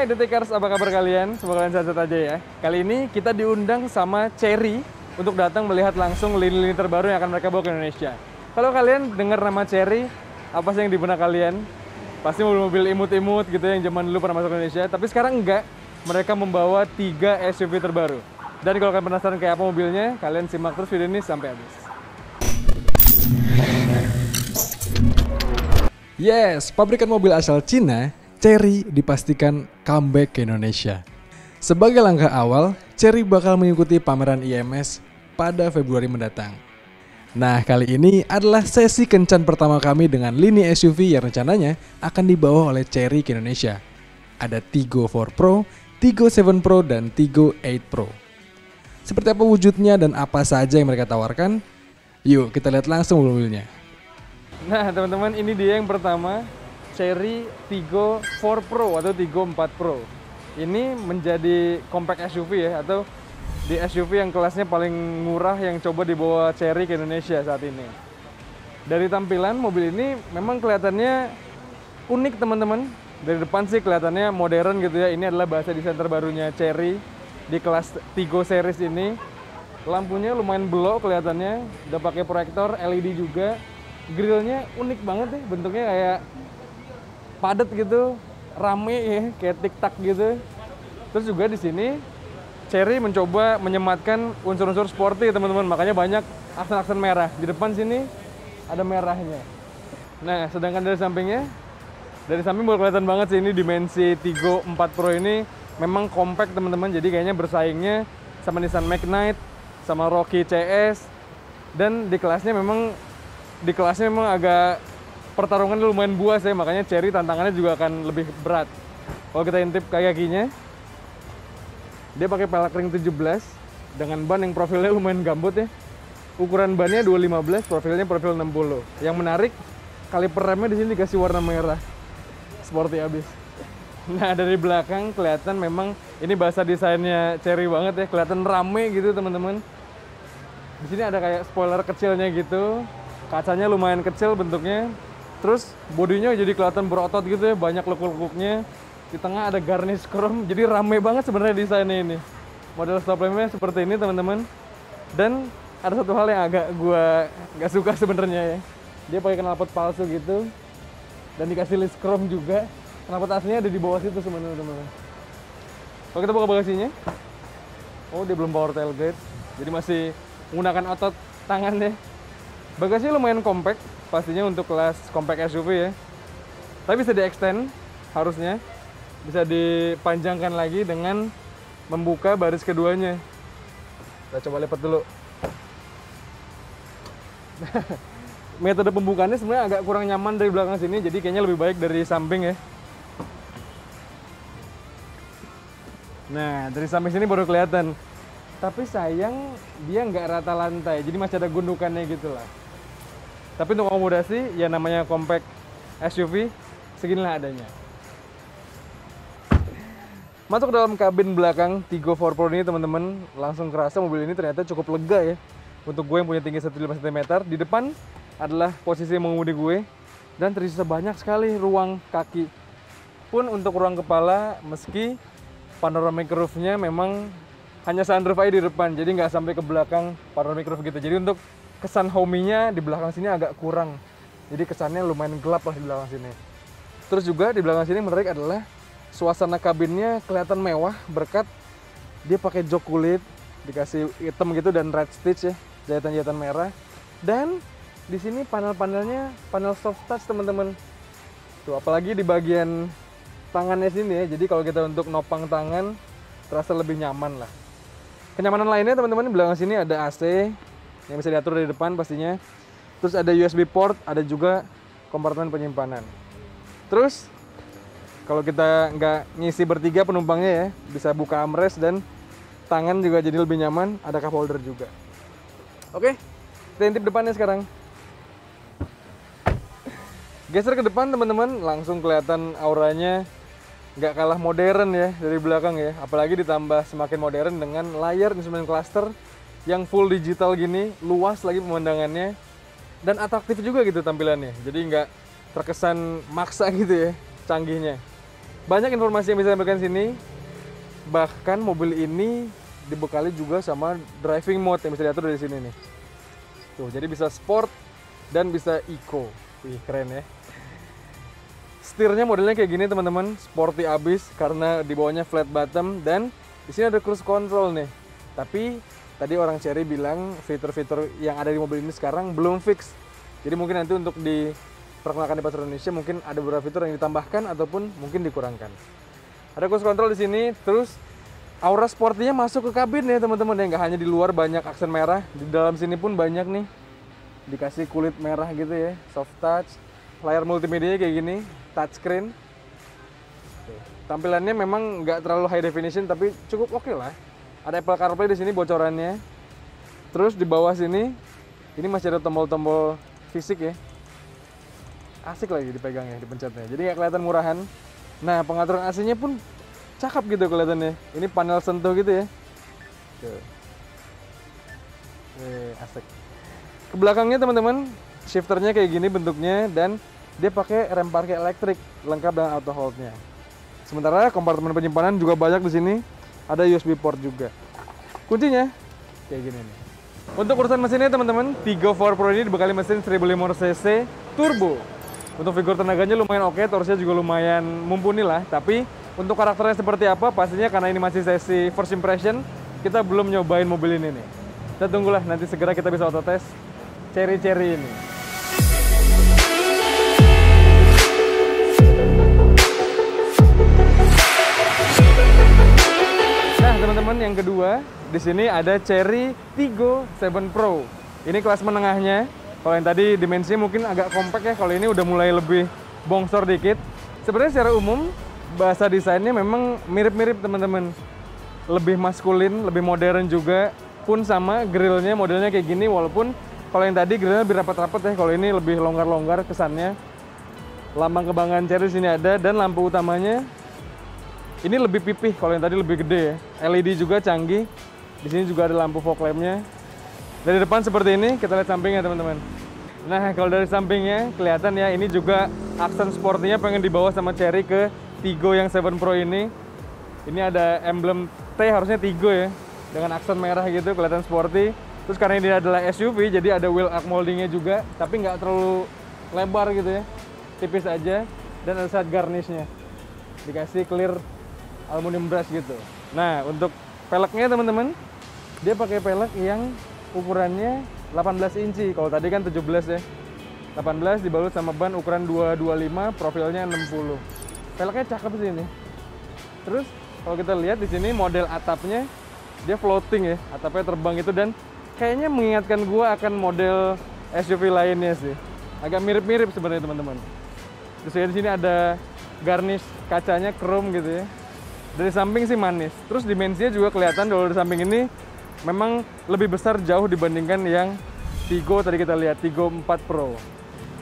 Hai Detikers, apa kabar kalian? Semoga kalian sehat aja ya. Kali ini kita diundang sama Chery untuk datang melihat langsung lini-lini terbaru yang akan mereka bawa ke Indonesia. Kalau kalian dengar nama Chery, apa sih yang di benak kalian? Pasti mobil-mobil imut-imut gitu yang zaman dulu pernah masuk ke Indonesia. Tapi sekarang enggak, mereka membawa 3 SUV terbaru. Dan kalau kalian penasaran kayak apa mobilnya, kalian simak terus video ini sampai habis. Yes, pabrikan mobil asal Cina, Chery dipastikan comeback ke Indonesia. Sebagai langkah awal, Chery bakal mengikuti pameran IMS pada Februari mendatang. Nah, kali ini adalah sesi kencan pertama kami dengan lini SUV yang rencananya akan dibawa oleh Chery ke Indonesia. Ada Tiggo 4 Pro, Tiggo 7 Pro, dan Tiggo 8 Pro. Seperti apa wujudnya dan apa saja yang mereka tawarkan? Yuk kita lihat langsung mobilnya. Nah teman-teman, ini dia yang pertama, Chery Tiggo 4 Pro atau Tiggo 4 Pro. Ini menjadi compact SUV ya, atau di SUV yang kelasnya paling murah yang coba dibawa Chery ke Indonesia saat ini. Dari tampilan mobil ini memang kelihatannya unik teman-teman. Dari depan sih kelihatannya modern gitu ya. Ini adalah bahasa desain terbarunya Chery di kelas Tiggo series ini. Lampunya lumayan belok kelihatannya, udah pakai proyektor LED juga. Grillnya unik banget nih, bentuknya kayak padat gitu, rame ya, kayak tiktak gitu. Terus juga di sini Chery mencoba menyematkan unsur-unsur sporty teman-teman, makanya banyak aksen-aksen merah. Di depan sini ada merahnya. Nah, sedangkan dari sampingnya, dari samping baru kelihatan banget sih ini dimensi Tiggo 4 Pro ini memang compact teman-teman. Jadi kayaknya bersaingnya sama Nissan Magnite, sama Rocky CS, dan di kelasnya memang agak pertarungan lumayan buas ya, makanya Chery tantangannya juga akan lebih berat. Kalau kita intip kakinya, dia pakai pelek ring 17 dengan ban yang profilnya lumayan gambut ya. Ukuran bannya 215, profilnya profil 60. Yang menarik, kaliper remnya di sini dikasih warna merah, sporty abis. Nah dari belakang kelihatan memang ini bahasa desainnya Chery banget ya, kelihatan rame gitu teman-teman. Di sini ada kayak spoiler kecilnya gitu, kacanya lumayan kecil bentuknya. Terus bodinya jadi kelihatan berotot gitu ya, banyak lekuk-lekuknya. Di tengah ada garnish chrome, jadi rame banget sebenarnya desainnya ini. Model stop lampnya seperti ini teman-teman. Dan ada satu hal yang agak gua nggak suka sebenarnya ya. Dia pakai knalpot palsu gitu, dan dikasih list chrome juga. Knalpot aslinya ada di bawah situ sebenarnya teman-teman. Kalau kita buka bagasinya, oh dia belum power tailgate, jadi masih menggunakan otot tangan deh. Bagasinya lumayan compact, pastinya untuk kelas compact SUV ya. Tapi bisa di-extend, harusnya. Bisa dipanjangkan lagi dengan membuka baris keduanya. Kita coba lipat dulu. Metode pembukaannya sebenarnya agak kurang nyaman dari belakang sini, jadi kayaknya lebih baik dari samping ya. Nah, dari samping sini baru kelihatan. Tapi sayang dia nggak rata lantai, jadi masih ada gundukannya gitu lah. Tapi untuk akomodasi, ya namanya compact SUV, seginilah adanya. Masuk ke dalam kabin belakang Tiggo 4 Pro ini teman-teman, langsung kerasa mobil ini ternyata cukup lega ya. Untuk gue yang punya tinggi 1,5 cm, di depan adalah posisi mengemudi gue. Dan tersisa banyak sekali ruang kaki. Pun untuk ruang kepala, meski panoramic roof-nya memang hanya sunroof aja di depan, jadi nggak sampai ke belakang panoramic roof gitu. Jadi untuk kesan homey-nya di belakang sini agak kurang. Jadi kesannya lumayan gelap lah di belakang sini. Terus juga di belakang sini menarik adalah suasana kabinnya kelihatan mewah berkat dia pakai jok kulit, dikasih hitam gitu dan red stitch ya, jahitan-jahitan merah. Dan di sini panel-panelnya panel soft touch teman-teman. Tuh apalagi di bagian tangannya sini ya. Jadi kalau kita untuk nopang tangan terasa lebih nyaman lah. Kenyamanan lainnya teman-teman, di belakang sini ada AC yang bisa diatur dari depan pastinya. Terus ada USB port, ada juga kompartemen penyimpanan. Terus kalau kita nggak ngisi bertiga penumpangnya ya, bisa buka armrest dan tangan juga jadi lebih nyaman, ada cup holder juga. Oke, kita intip depannya sekarang. Geser ke depan teman-teman, langsung kelihatan auranya nggak kalah modern ya dari belakang ya. Apalagi ditambah semakin modern dengan layar instrument cluster yang full digital gini, luas lagi pemandangannya, dan atraktif juga gitu tampilannya. Jadi nggak terkesan maksa gitu ya, canggihnya. Banyak informasi yang bisa diberikan sini. Bahkan mobil ini dibekali juga sama driving mode yang bisa diatur dari sini nih. Tuh, jadi bisa sport dan bisa eco. Wih, keren ya. Setirnya modelnya kayak gini teman-teman, sporty abis karena di bawahnya flat bottom dan di sini ada cruise control nih. Tapi tadi orang Chery bilang fitur-fitur yang ada di mobil ini sekarang belum fix. Jadi mungkin nanti untuk diperkenalkan di pasar Indonesia mungkin ada beberapa fitur yang ditambahkan ataupun mungkin dikurangkan. Ada cruise control di sini, terus aura sportinya masuk ke kabin ya teman-teman ya, nggak hanya di luar banyak aksen merah, di dalam sini pun banyak nih dikasih kulit merah gitu ya, soft touch, layar multimedia kayak gini, touchscreen. Tampilannya memang nggak terlalu high definition tapi cukup oke lah. Ada Apple CarPlay di sini bocorannya. Terus di bawah sini ini masih ada tombol-tombol fisik ya. Asik lagi dipegangnya, dipencetnya. Jadi nggak kelihatan murahan. Nah, pengaturan AC-nya pun cakep gitu kelihatannya. Ini panel sentuh gitu ya. Tuh. Asik. Ke belakangnya teman-teman, shifternya kayak gini bentuknya dan dia pakai rem parkir elektrik lengkap dengan auto hold-nya. Sementara kompartemen penyimpanan juga banyak di sini. Ada USB port juga. Kuncinya kayak gini nih. Untuk urusan mesinnya teman-teman, Tigo 4 Pro ini dibekali mesin 1500 cc turbo. Untuk figur tenaganya lumayan oke, torsinya juga lumayan mumpuni lah. Tapi untuk karakternya seperti apa, pastinya karena ini masih sesi first impression, kita belum nyobain mobil ini nih. Kita tunggulah nanti segera kita bisa auto test Chery ini. Nah teman-teman, yang kedua di sini ada Chery Tiggo 7 Pro. Ini kelas menengahnya. Kalau yang tadi dimensinya mungkin agak compact ya, kalau ini udah mulai lebih bongsor dikit. Sebenarnya secara umum bahasa desainnya memang mirip-mirip teman-teman. Lebih maskulin, lebih modern juga. Pun sama grillnya modelnya kayak gini, walaupun kalau yang tadi grillnya lebih rapat-rapat ya, kalau ini lebih longgar-longgar kesannya. Lambang kebanggaan Chery sini ada dan lampu utamanya ini lebih pipih, kalau yang tadi lebih gede ya. LED juga canggih. Di sini juga ada lampu fog lamp-nya. Dari depan seperti ini, kita lihat sampingnya teman-teman. Nah, kalau dari sampingnya kelihatan ya, ini juga aksen sportinya pengen dibawa sama Chery ke Tiggo yang 7 Pro ini. Ini ada emblem T, harusnya Tiggo ya, dengan aksen merah gitu, kelihatan sporty. Terus karena ini adalah SUV, jadi ada wheel arch moldingnya juga, tapi nggak terlalu lebar gitu ya, tipis aja. Dan ada side garnishnya, dikasih clear aluminium brush gitu. Nah, untuk peleknya teman-teman, dia pakai pelek yang ukurannya 18 inci. Kalau tadi kan 17 ya. 18 dibalut sama ban ukuran 225, profilnya 60. Peleknya cakep sih ini. Terus kalau kita lihat di sini model atapnya dia floating ya, atapnya terbang itu, dan kayaknya mengingatkan gua akan model SUV lainnya sih. Agak mirip-mirip sebenarnya teman-teman. Terus di sini ada garnish kacanya chrome gitu ya. Dari samping sih manis. Terus dimensinya juga kelihatan kalau dari samping ini memang lebih besar jauh dibandingkan yang Tiggo tadi kita lihat, Tiggo 4 Pro.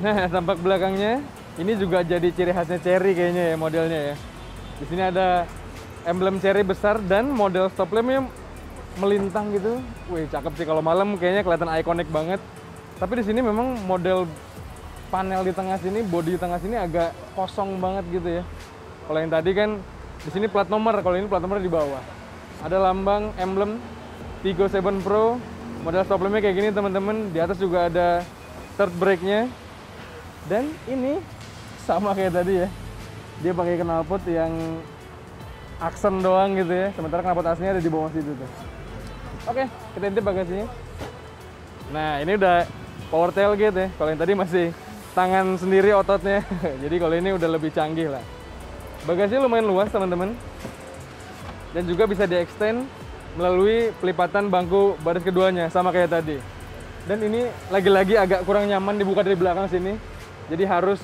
Nah, tampak belakangnya ini juga jadi ciri khasnya Chery kayaknya ya, modelnya ya. Di sini ada emblem Chery besar dan model stop lampnya melintang gitu. Wih, cakep sih, kalau malam kayaknya kelihatan ikonik banget. Tapi di sini memang model panel di tengah sini, bodi di tengah sini agak kosong banget gitu ya. Kalau yang tadi kan di sini plat nomor, kalau ini plat nomor di bawah. Ada lambang emblem Tiggo 7 Pro, model stop lampnya kayak gini teman-teman. Di atas juga ada third brake-nya. Dan ini sama kayak tadi ya. Dia pakai knalpot yang aksen doang gitu ya. Sementara knalpot aslinya ada di bawah situ tuh. Oke, kita intip bagasinya. Nah, ini udah power tailgate ya. Kalau yang tadi masih tangan sendiri ototnya. Jadi kalau ini udah lebih canggih lah. Bagasinya lumayan luas teman-teman. Dan juga bisa di-extend melalui pelipatan bangku baris keduanya, sama kayak tadi. Dan ini lagi-lagi agak kurang nyaman dibuka dari belakang sini. Jadi harus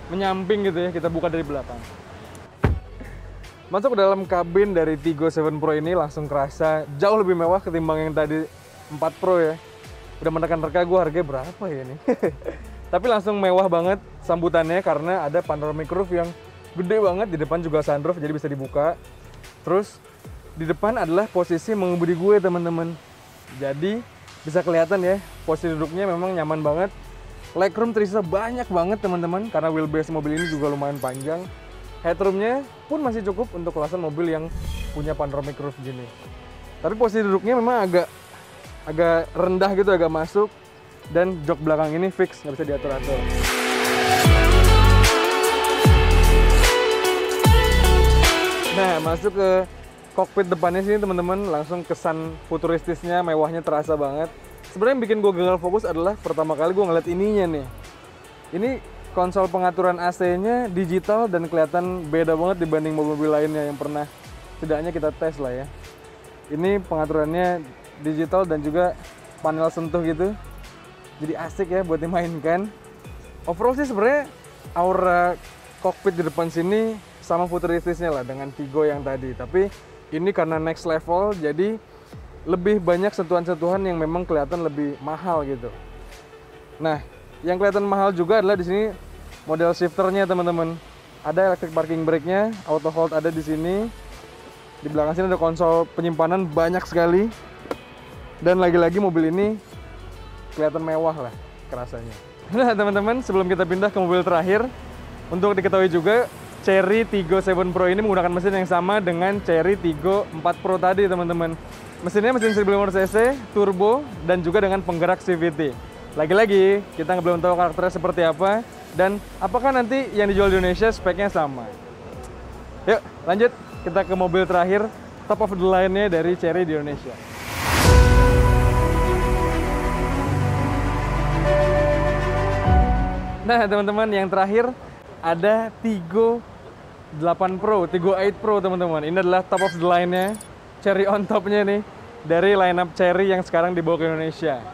menyamping gitu ya, kita buka dari belakang. Masuk ke dalam kabin dari Tiggo 7 Pro ini langsung kerasa jauh lebih mewah ketimbang yang tadi 4 Pro ya. Udah menekan-reka gue harganya berapa ya ini. Tapi langsung mewah banget sambutannya karena ada panoramic roof yang gede banget. Di depan juga sunroof jadi bisa dibuka. Terus di depan adalah posisi mengemudi gue teman-teman. Jadi bisa kelihatan ya, posisi duduknya memang nyaman banget. Legroom terisa banyak banget teman-teman karena wheelbase mobil ini juga lumayan panjang. Headroomnya pun masih cukup untuk kelasan mobil yang punya panoramic roof gini. Tapi posisi duduknya memang agak rendah gitu, agak masuk. Dan jok belakang ini fix, nggak bisa diatur-atur. Nah, masuk ke kokpit depannya sini teman-teman, langsung kesan futuristisnya, mewahnya terasa banget. Sebenarnya yang bikin gue gagal fokus adalah pertama kali gue ngeliat ininya nih. Ini konsol pengaturan AC-nya digital dan kelihatan beda banget dibanding mobil-mobil lainnya yang pernah setidaknya kita tes lah ya. Ini pengaturannya digital dan juga panel sentuh gitu. Jadi asik ya buat dimainkan. Overall sih sebenarnya aura kokpit di depan sini sama futuristisnya lah dengan Tigo yang tadi. Tapi ini karena next level jadi lebih banyak sentuhan-sentuhan yang memang kelihatan lebih mahal gitu. Nah, yang kelihatan mahal juga adalah di sini model shifternya teman-teman. Ada electric parking brake-nya, auto hold ada di sini. Di belakang sini ada konsol penyimpanan banyak sekali. Dan lagi-lagi mobil ini kelihatan mewah lah kerasanya. Nah teman-teman, sebelum kita pindah ke mobil terakhir, untuk diketahui juga Chery Tiggo 7 Pro ini menggunakan mesin yang sama dengan Chery Tiggo 4 Pro tadi teman-teman. Mesinnya mesin 1500 cc, turbo, dan juga dengan penggerak CVT. Lagi-lagi, kita belum tahu karakternya seperti apa, dan apakah nanti yang dijual di Indonesia speknya sama. Yuk, lanjut. Kita ke mobil terakhir, top of the line-nya dari Chery di Indonesia. Nah, teman-teman, yang terakhir ada Tiggo 8 Pro, Tiggo 8 Pro, teman-teman. Ini adalah top of the line-nya, cherry on top-nya nih, dari lineup Chery yang sekarang dibawa ke Indonesia.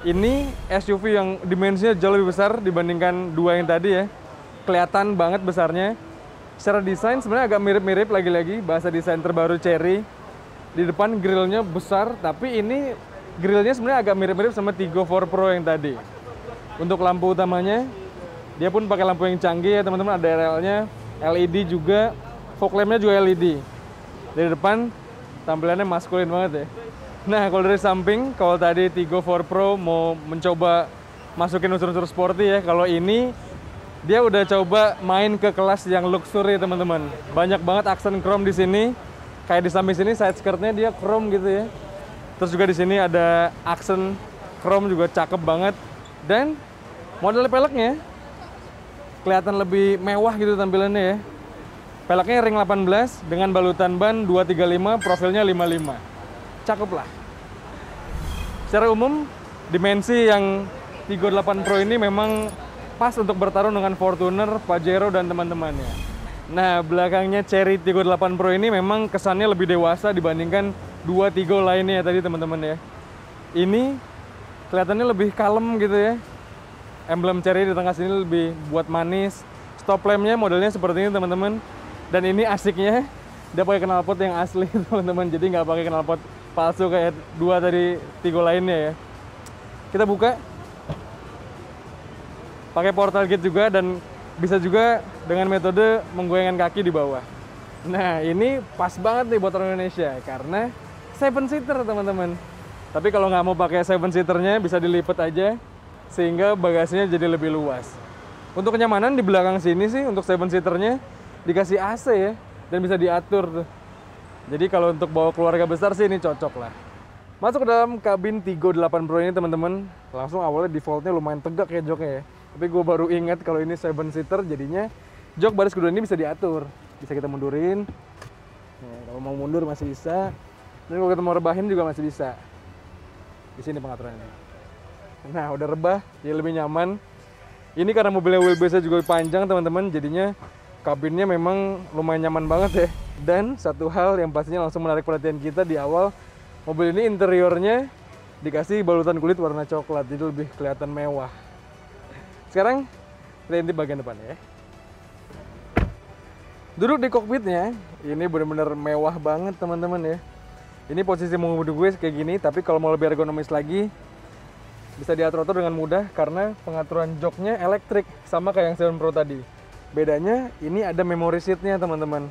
Ini SUV yang dimensinya jauh lebih besar dibandingkan dua yang tadi ya. Kelihatan banget besarnya. Secara desain sebenarnya agak mirip-mirip lagi-lagi, bahasa desain terbaru Chery. Di depan grillnya besar, tapi ini grillnya sebenarnya agak mirip-mirip sama Tiggo 4 Pro yang tadi. Untuk lampu utamanya, dia pun pakai lampu yang canggih ya teman-teman, ada RL-nya, LED juga, fog lamp-nya juga LED. Dari depan tampilannya maskulin banget ya. Nah, kalau dari samping, kalau tadi Tiggo 4 Pro mau mencoba masukin unsur-unsur sporty ya, kalau ini dia udah coba main ke kelas yang luxury teman-teman. Banyak banget aksen chrome di sini. Kayak di samping sini side skirtnya dia chrome gitu ya. Terus juga di sini ada aksen chrome juga cakep banget. Dan model peleknya kelihatan lebih mewah gitu tampilannya ya. Peleknya ring 18 dengan balutan ban 235, profilnya 55. Cakep lah. Secara umum, dimensi yang Tiggo 8 Pro ini memang pas untuk bertarung dengan Fortuner, Pajero, dan teman-temannya. Nah, belakangnya Chery Tiggo 8 Pro ini memang kesannya lebih dewasa dibandingkan dua Tiggo lainnya tadi teman-teman ya. Ini kelihatannya lebih kalem gitu ya. Emblem Chery di tengah sini lebih buat manis. Stop lamp-nya modelnya seperti ini teman-teman. Dan ini asiknya, dia pakai knalpot yang asli teman-teman. Jadi nggak pakai knalpot palsu kayak dua tadi Tiggo lainnya ya. Kita buka. Pakai portal gate juga dan bisa juga dengan metode menggoyangkan kaki di bawah. Nah, ini pas banget nih buat orang Indonesia karena 7-seater teman-teman. Tapi kalau nggak mau pakai 7-seaternya bisa dilipat aja sehingga bagasinya jadi lebih luas. Untuk kenyamanan di belakang sini sih untuk 7-seaternya dikasih AC ya dan bisa diatur tuh. Jadi kalau untuk bawa keluarga besar sih ini cocok lah. Masuk ke dalam kabin Tiggo 8 Pro ini teman-teman, langsung awalnya defaultnya lumayan tegak ya joknya ya. Tapi gue baru ingat kalau ini 7-seater jadinya jok baris kedua ini bisa diatur. Bisa kita mundurin. Nah, kalau mau mundur masih bisa. Dan kalau kita mau rebahin juga masih bisa. Di sini pengaturannya. Nah, udah rebah, jadi lebih nyaman. Ini karena mobilnya wheelbase juga panjang teman-teman, jadinya kabinnya memang lumayan nyaman banget ya. Dan satu hal yang pastinya langsung menarik perhatian kita di awal, mobil ini interiornya dikasih balutan kulit warna coklat, jadi lebih kelihatan mewah. Sekarang kita intip bagian depan ya. Duduk di kokpitnya, ini benar-benar mewah banget teman-teman ya. Ini posisi mengemudi gue kayak gini, tapi kalau mau lebih ergonomis lagi, bisa diatur-atur dengan mudah karena pengaturan joknya elektrik, sama kayak yang 7 Pro tadi. Bedanya, ini ada memory seat-nya teman-teman.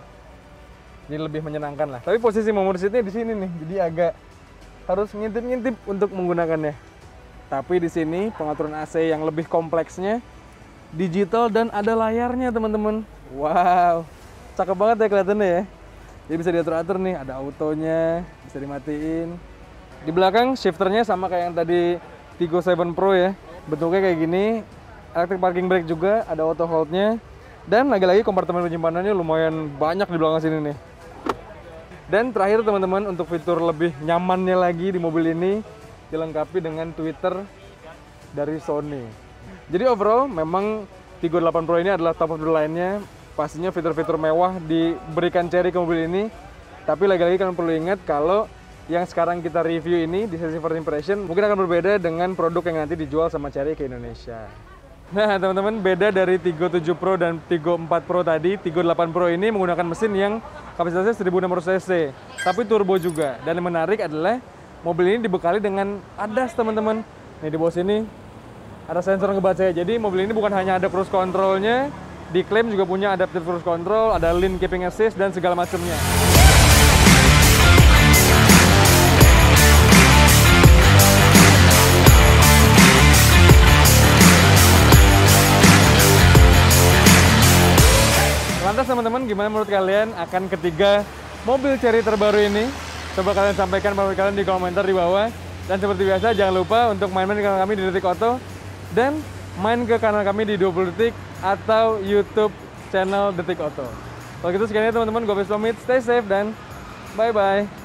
Jadi lebih menyenangkan lah. Tapi posisi memory seat-nya di sini nih, jadi agak harus ngintip-ngintip untuk menggunakannya. Tapi di sini pengaturan AC yang lebih kompleksnya, digital dan ada layarnya teman-teman. Wow, Cakep banget ya kelihatannya ya. Jadi bisa diatur-atur nih, ada autonya, bisa dimatiin. Di belakang shifternya sama kayak yang tadi Tigo 7 Pro ya. Bentuknya kayak gini, electric parking brake juga, ada auto hold-nya. Dan lagi-lagi kompartemen penyimpanannya lumayan banyak di belakang sini nih. Dan terakhir teman-teman, untuk fitur lebih nyamannya lagi di mobil ini, dilengkapi dengan tweeter dari Sony. Jadi overall memang Tigo 8 Pro ini adalah top of the line-nya. Pastinya fitur-fitur mewah diberikan Chery ke mobil ini. Tapi lagi-lagi kalian perlu ingat kalau yang sekarang kita review ini di sesi first impression mungkin akan berbeda dengan produk yang nanti dijual sama Chery ke Indonesia. Nah teman-teman, beda dari Tigo 7 Pro dan Tigo 4 Pro tadi, Tigo 8 Pro ini menggunakan mesin yang kapasitasnya 1600 cc, tapi turbo juga. Dan yang menarik adalah mobil ini dibekali dengan ADAS teman-teman. Nih di bawah sini ada sensor ngebaca. Jadi mobil ini bukan hanya ada cruise control-nya, diklaim juga punya adaptive cruise control, ada lane keeping assist dan segala macamnya. Lantas teman-teman, gimana menurut kalian akan ketiga mobil Chery terbaru ini? Coba kalian sampaikan pendapat kalian di komentar di bawah. Dan seperti biasa, jangan lupa untuk main-main di kanal kami di Detik Auto. Dan main ke kanal kami di 20 Detik atau YouTube channel Detik Auto. Kalau gitu sekian ya teman-teman, gue pamit, stay safe dan bye-bye.